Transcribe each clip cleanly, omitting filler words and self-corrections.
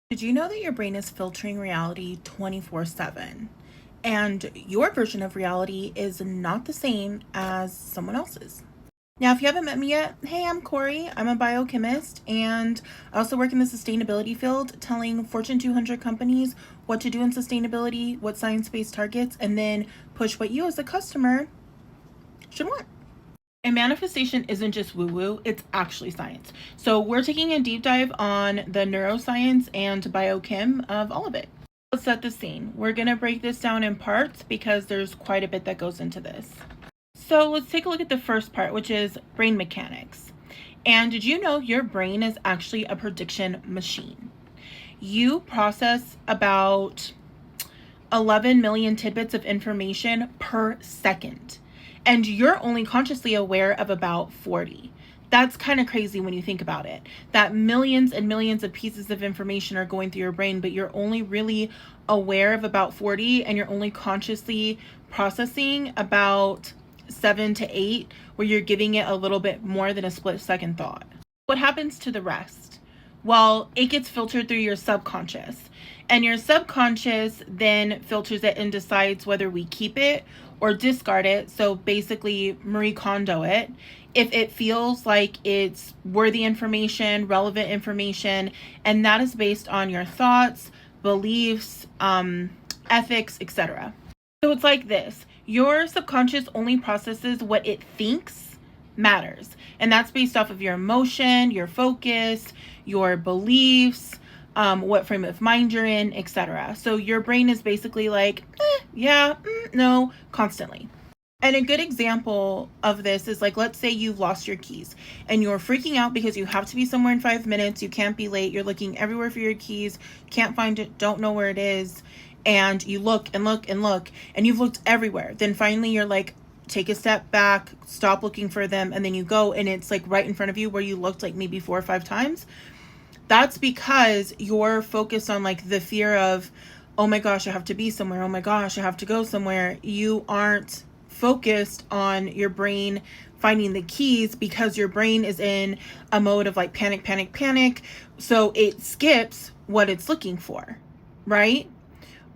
Did you know that your brain is filtering reality 24/7? And your version of reality is not the same as someone else's. Now, if you haven't met me yet, hey, I'm Corey. I'm a biochemist and I also work in the sustainability field, telling Fortune 200 companies what to do in sustainability, what science-based targets, and then push what you as a customer should want. And manifestation isn't just woo-woo, it's actually science. So we're taking a deep dive on the neuroscience and biochem of all of it. Let's set the scene. We're going to break this down in parts because there's quite a bit that goes into this. So let's take a look at the first part, which is brain mechanics. And did you know your brain is actually a prediction machine? You process about 11 million tidbits of information per second, and you're only consciously aware of about 40. That's kind of crazy when you think about it, that millions and millions of pieces of information are going through your brain, but you're only really aware of about 40, and you're only consciously processing about 7 to 8, where you're giving it a little bit more than a split second thought. What happens to the rest? Well, it gets filtered through your subconscious, and your subconscious then filters it and decides whether we keep it or discard it. So basically Marie Kondo it. If it feels like it's worthy information, relevant information, and that is based on your thoughts, beliefs, ethics, etc. So it's like this. Your subconscious only processes what it thinks matters. And that's based off of your emotion, your focus, your beliefs, what frame of mind you're in, etc. So your brain is basically like, yeah, no, constantly. And a good example of this is like, let's say you've lost your keys and you're freaking out because you have to be somewhere in 5 minutes. You can't be late. You're looking everywhere for your keys, can't find it, don't know where it is. And you look and look and look, and you've looked everywhere. Then finally you're like, take a step back, stop looking for them, and then you go and it's like right in front of you where you looked like maybe 4 or 5 times. That's because you're focused on like the fear of, oh my gosh, I have to be somewhere. Oh my gosh, I have to go somewhere. You aren't focused on your brain finding the keys because your brain is in a mode of like panic, panic, panic. So it skips what it's looking for, right?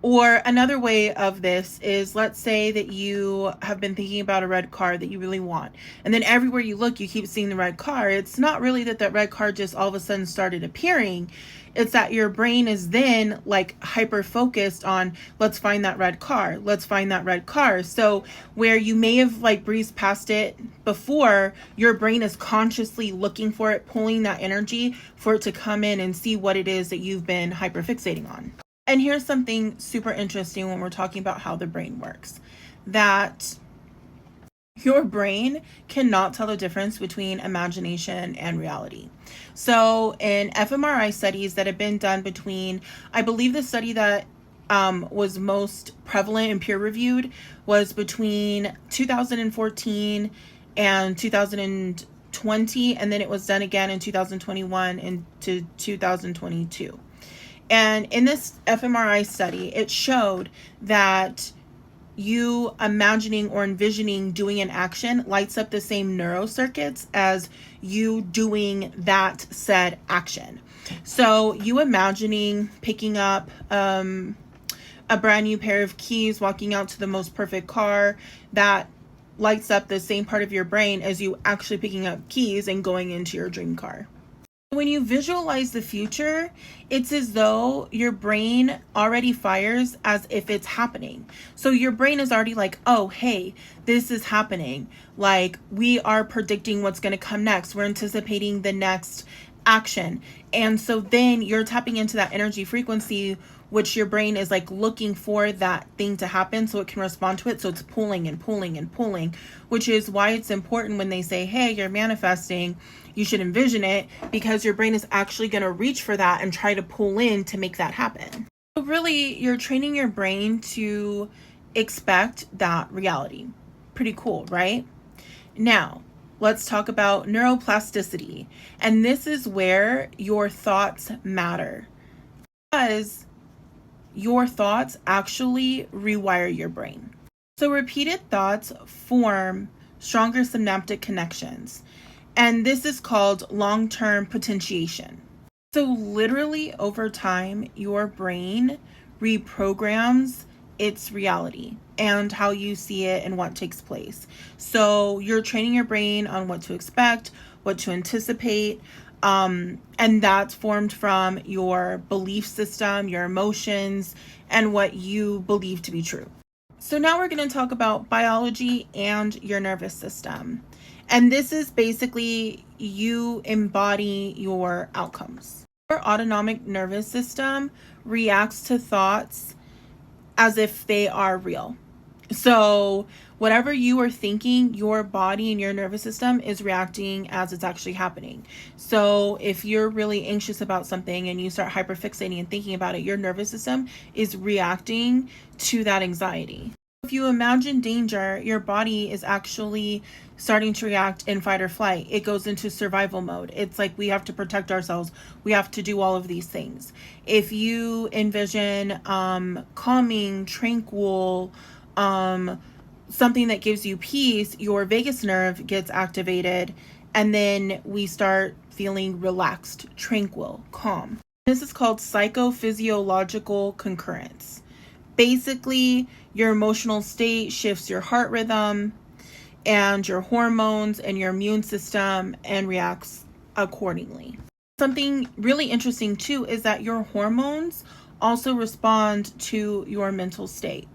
Or another way of this is, let's say that you have been thinking about a red car that you really want. And then everywhere you look, you keep seeing the red car. It's not really that red car just all of a sudden started appearing. It's that your brain is then like hyper focused on, let's find that red car. Let's find that red car. So where you may have like breezed past it before, your brain is consciously looking for it, pulling that energy for it to come in and see what it is that you've been hyper fixating on. And here's something super interesting when we're talking about how the brain works, that your brain cannot tell the difference between imagination and reality. So in fMRI studies that have been done between, I believe the study that was most prevalent and peer reviewed was between 2014 and 2020, and then it was done again in 2021 and to 2022. And in this fMRI study, it showed that you imagining or envisioning doing an action lights up the same neurocircuits as you doing that said action. So you imagining picking up a brand new pair of keys, walking out to the most perfect car, that lights up the same part of your brain as you actually picking up keys and going into your dream car. When you visualize the future, it's as though your brain already fires as if it's happening. So your brain is already like, oh, hey, this is happening. Like, we are predicting what's going to come next. We're anticipating the next action. And so then you're tapping into that energy frequency, which your brain is like looking for that thing to happen so it can respond to it. So it's pulling and pulling and pulling, which is why it's important when they say, hey, you're manifesting, you should envision it, because your brain is actually going to reach for that and try to pull in to make that happen. So really, you're training your brain to expect that reality. Pretty cool, right? Now, let's talk about neuroplasticity. And this is where your thoughts matter, because your thoughts actually rewire your brain. So repeated thoughts form stronger synaptic connections, and this is called long-term potentiation. So literally over time, your brain reprograms its reality and how you see it and what takes place. So you're training your brain on what to expect, what to anticipate, and that's formed from your belief system, your emotions, and what you believe to be true. So now we're going to talk about biology and your nervous system. And this is basically you embody your outcomes. Your autonomic nervous system reacts to thoughts as if they are real. So, whatever you are thinking, your body and your nervous system is reacting as it's actually happening. So, if you're really anxious about something and you start hyperfixating and thinking about it, your nervous system is reacting to that anxiety. If you imagine danger, your body is actually starting to react in fight or flight. It goes into survival mode. It's like we have to protect ourselves. We have to do all of these things. If you envision calming, tranquil, something that gives you peace, your vagus nerve gets activated, and then we start feeling relaxed, tranquil, calm. This is called psychophysiological concurrence. Basically, your emotional state shifts your heart rhythm and your hormones and your immune system and reacts accordingly. Something really interesting too is that your hormones also respond to your mental state.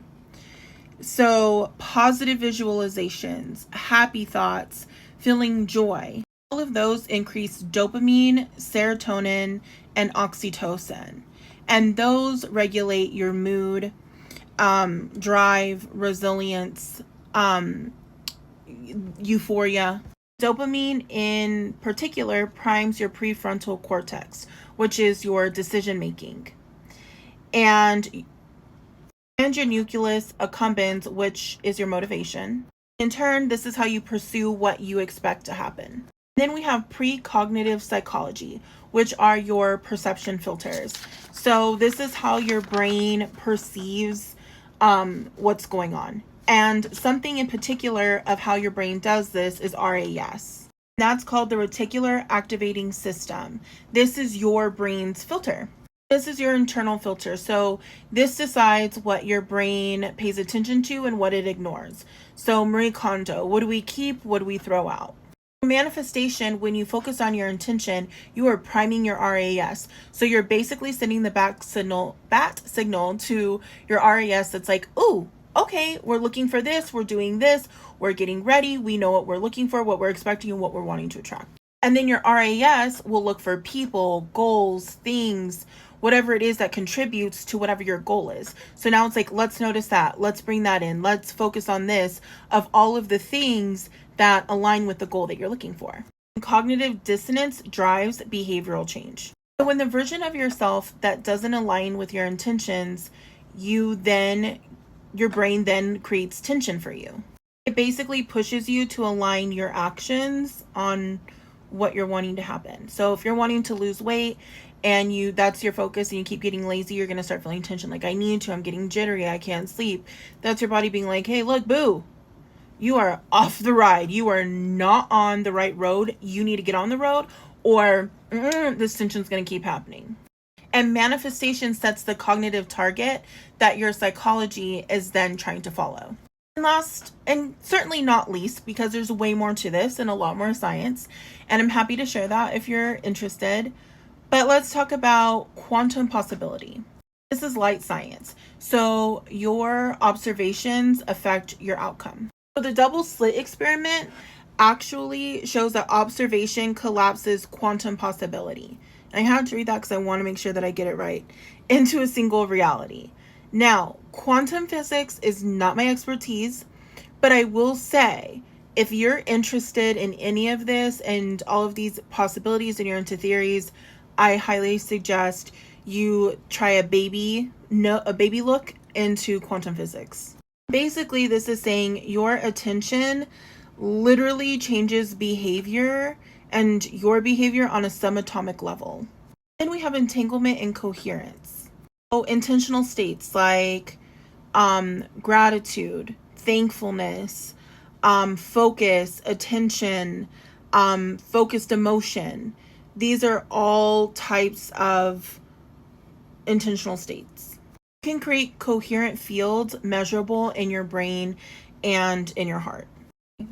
So, positive visualizations, happy thoughts, feeling joy, all of those increase dopamine, serotonin, and oxytocin. And those regulate your mood, drive, resilience, euphoria. Dopamine in particular primes your prefrontal cortex, which is your decision making. And your nucleus accumbens, which is your motivation. In turn, this is how you pursue what you expect to happen. Then we have precognitive psychology, which are your perception filters. So this is how your brain perceives what's going on. And something in particular of how your brain does this is RAS. That's called the reticular activating system. This is your brain's filter. This is your internal filter. So this decides what your brain pays attention to and what it ignores. So Marie Kondo, what do we keep? What do we throw out? Manifestation, when you focus on your intention, you are priming your RAS. So you're basically sending the bat signal to your RAS that's like, ooh, okay, we're looking for this, we're doing this, we're getting ready, we know what we're looking for, what we're expecting, and what we're wanting to attract. And then your RAS will look for people, goals, things, whatever it is that contributes to whatever your goal is. So now it's like, let's notice that, let's bring that in, let's focus on this, of all of the things that align with the goal that you're looking for. Cognitive dissonance drives behavioral change. So when the version of yourself that doesn't align with your intentions, your brain then creates tension for you. It basically pushes you to align your actions on what you're wanting to happen. So if you're wanting to lose weight and that's your focus and you keep getting lazy, you're going to start feeling tension. Like, I need to, I'm getting jittery, I can't sleep. That's your body being like, hey, look, boo, you are off the ride. You are not on the right road. You need to get on the road, or this tension's going to keep happening. And manifestation sets the cognitive target that your psychology is then trying to follow. And last, and certainly not least, because there's way more to this and a lot more science, and I'm happy to share that if you're interested, but let's talk about quantum possibility. This is light science. So your observations affect your outcome. So the double slit experiment actually shows that observation collapses quantum possibility. I had to read that because I want to make sure that I get it right, into a single reality. Now, quantum physics is not my expertise, but I will say, if you're interested in any of this and all of these possibilities and you're into theories, I highly suggest you try a baby look into quantum physics. Basically, this is saying your attention literally changes behavior and your behavior on a subatomic level. Then we have entanglement and coherence. So intentional states like gratitude, thankfulness, focus, attention, focused emotion. These are all types of intentional states. You can create coherent fields measurable in your brain and in your heart.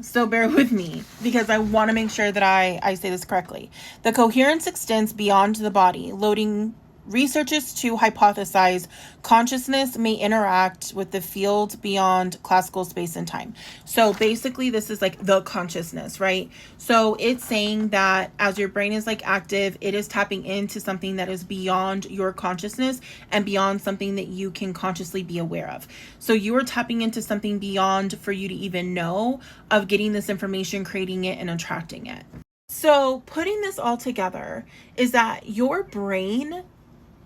So bear with me because I want to make sure that I say this correctly. The coherence extends beyond the body, loading researchers to hypothesize consciousness may interact with the field beyond classical space and time. So basically this is like the consciousness, right? So it's saying that as your brain is like active, it is tapping into something that is beyond your consciousness and beyond something that you can consciously be aware of. So you are tapping into something beyond for you to even know of getting this information, creating it, and attracting it. So putting this all together is that your brain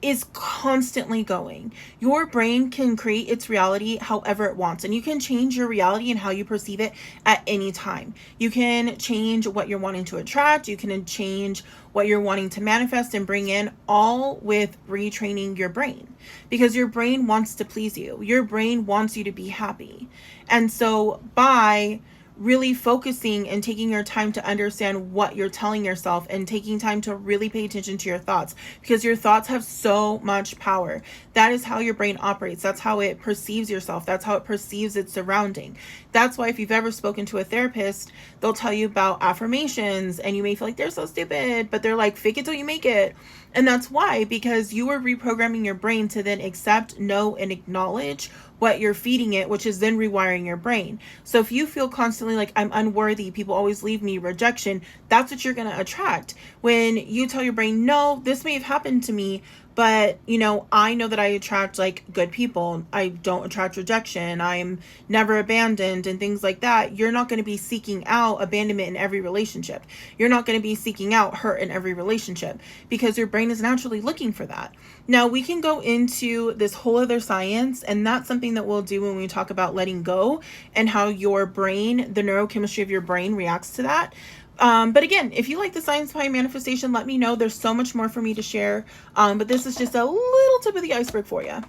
is constantly going. Your brain can create its reality however it wants, and you can change your reality and how you perceive it at any time. You can change what you're wanting to attract, you can change what you're wanting to manifest and bring in, all with retraining your brain, because your brain wants to please you. Your brain wants you to be happy. And so by really focusing and taking your time to understand what you're telling yourself and taking time to really pay attention to your thoughts, because your thoughts have so much power. That is how your brain operates. That's how it perceives yourself. That's how it perceives its surrounding. That's why if you've ever spoken to a therapist, they'll tell you about affirmations and you may feel like they're so stupid, but they're like, fake it till you make it. And that's why, because you are reprogramming your brain to then accept, know, and acknowledge what you're feeding it, which is then rewiring your brain. So if you feel constantly like, I'm unworthy, people always leave me, rejection, that's what you're going to attract. When you tell your brain, no, this may have happened to me, but I know that I attract like good people. I don't attract rejection. I'm never abandoned and things like that. You're not going to be seeking out abandonment in every relationship. You're not going to be seeking out hurt in every relationship because your brain is naturally looking for that. Now we can go into this whole other science, and that's something that we'll do when we talk about letting go and how your brain, the neurochemistry of your brain, reacts to that. But again, if you like the science behind manifestation, let me know. There's so much more for me to share. But this is just a little tip of the iceberg for you.